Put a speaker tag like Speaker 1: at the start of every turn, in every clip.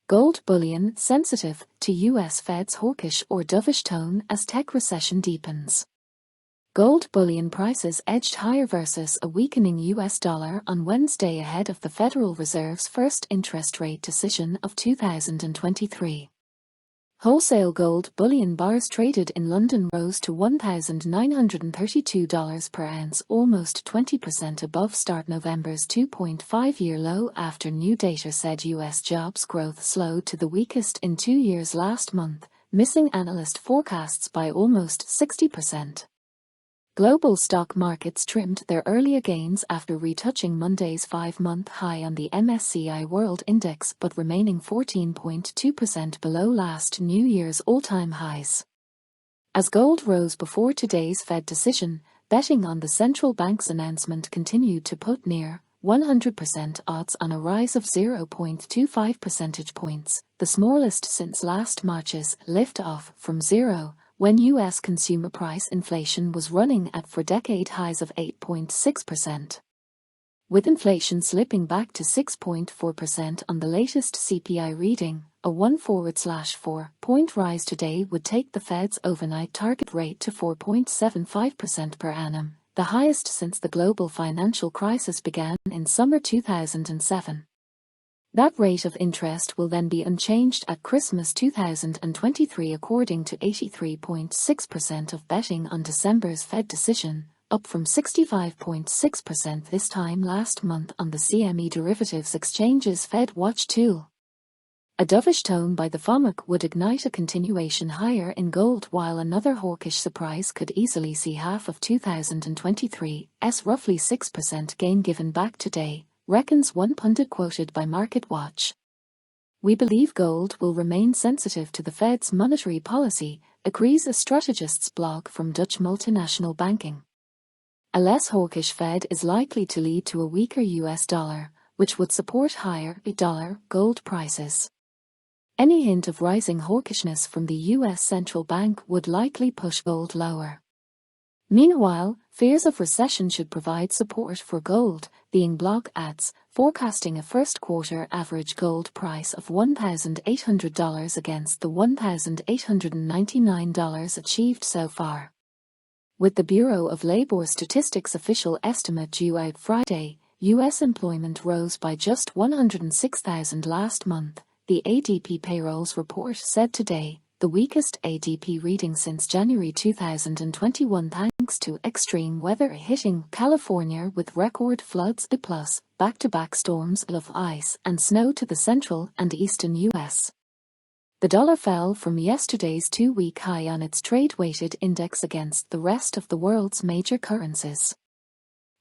Speaker 1: Gold bullion sensitive to U.S. Fed's hawkish or dovish tone as tech recession deepens. Gold bullion prices edged higher versus a weakening U.S. dollar on Wednesday ahead of the Federal Reserve's first interest rate decision of 2023. Wholesale gold bullion bars traded in London rose to $1,932 per ounce, almost 20% above start November's 2.5-year low after new data said U.S. jobs growth slowed to the weakest in 2 years last month, missing analyst forecasts by almost 60%. Global stock markets trimmed their earlier gains after retouching Monday's 5-month high on the MSCI World Index but remaining 14.2% below last New Year's all-time highs. As gold rose before today's Fed decision, betting on the central bank's announcement continued to put near 100% odds on a rise of 0.25 percentage points, the smallest since last March's lift-off from zero, when U.S. consumer price inflation was running at four-decade highs of 8.6%. With inflation slipping back to 6.4% on the latest CPI reading, a 1/4-point rise today would take the Fed's overnight target rate to 4.75% per annum, the highest since the global financial crisis began in summer 2007. That rate of interest will then be unchanged at Christmas 2023 according to 83.6% of betting on December's Fed decision, up from 65.6% this time last month on the CME Derivatives Exchange's Fed Watch tool. A dovish tone by the FOMC would ignite a continuation higher in gold, while another hawkish surprise could easily see half of 2023's roughly 6% gain given back today, reckons one pundit quoted by MarketWatch. We believe gold will remain sensitive to the Fed's monetary policy, agrees a strategist's blog from Dutch multinational banking. A less hawkish Fed is likely to lead to a weaker US dollar, which would support higher dollar gold prices. Any hint of rising hawkishness from the US central bank would likely push gold lower. Meanwhile, fears of recession should provide support for gold, the Ing blog adds, forecasting a first-quarter average gold price of $1,800 against the $1,899 achieved so far. With the Bureau of Labor Statistics official estimate due out Friday, U.S. employment rose by just 106,000 last month, the ADP payrolls report said today, the weakest ADP reading since January 2021 thanks to extreme weather hitting California with record floods plus back-to-back storms of ice and snow to the central and eastern U.S. The dollar fell from yesterday's 2-week high on its trade-weighted index against the rest of the world's major currencies.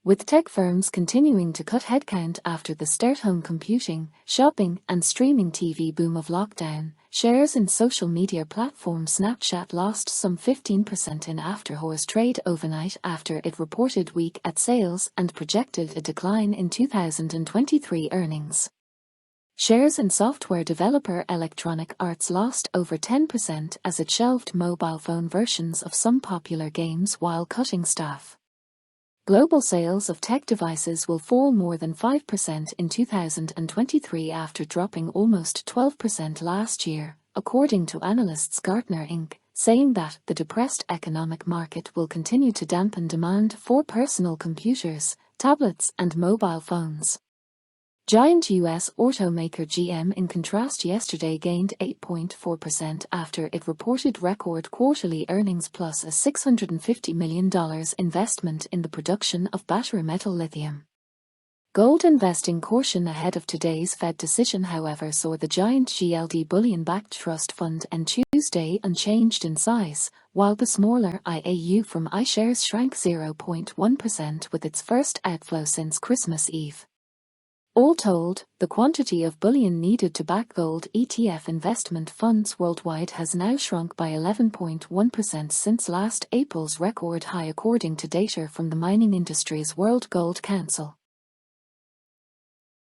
Speaker 1: With tech firms continuing to cut headcount after the stay-at-home computing, shopping and streaming TV boom of lockdown, shares in social media platform Snapchat lost some 15% in after-hours trade overnight after it reported weak at sales and projected a decline in 2023 earnings. Shares in software developer Electronic Arts lost over 10% as it shelved mobile phone versions of some popular games while cutting staff. Global sales of tech devices will fall more than 5% in 2023 after dropping almost 12% last year, according to analysts Gartner Inc., saying that the depressed economic market will continue to dampen demand for personal computers, tablets, and mobile phones. Giant U.S. automaker GM in contrast yesterday gained 8.4% after it reported record quarterly earnings plus a $650 million investment in the production of battery metal lithium. Gold investing caution ahead of today's Fed decision, however, saw the giant GLD bullion-backed trust fund end Tuesday unchanged in size, while the smaller IAU from iShares shrank 0.1% with its first outflow since Christmas Eve. All told, the quantity of bullion needed to back gold ETF investment funds worldwide has now shrunk by 11.1% since last April's record high according to data from the Mining Industry's World Gold Council.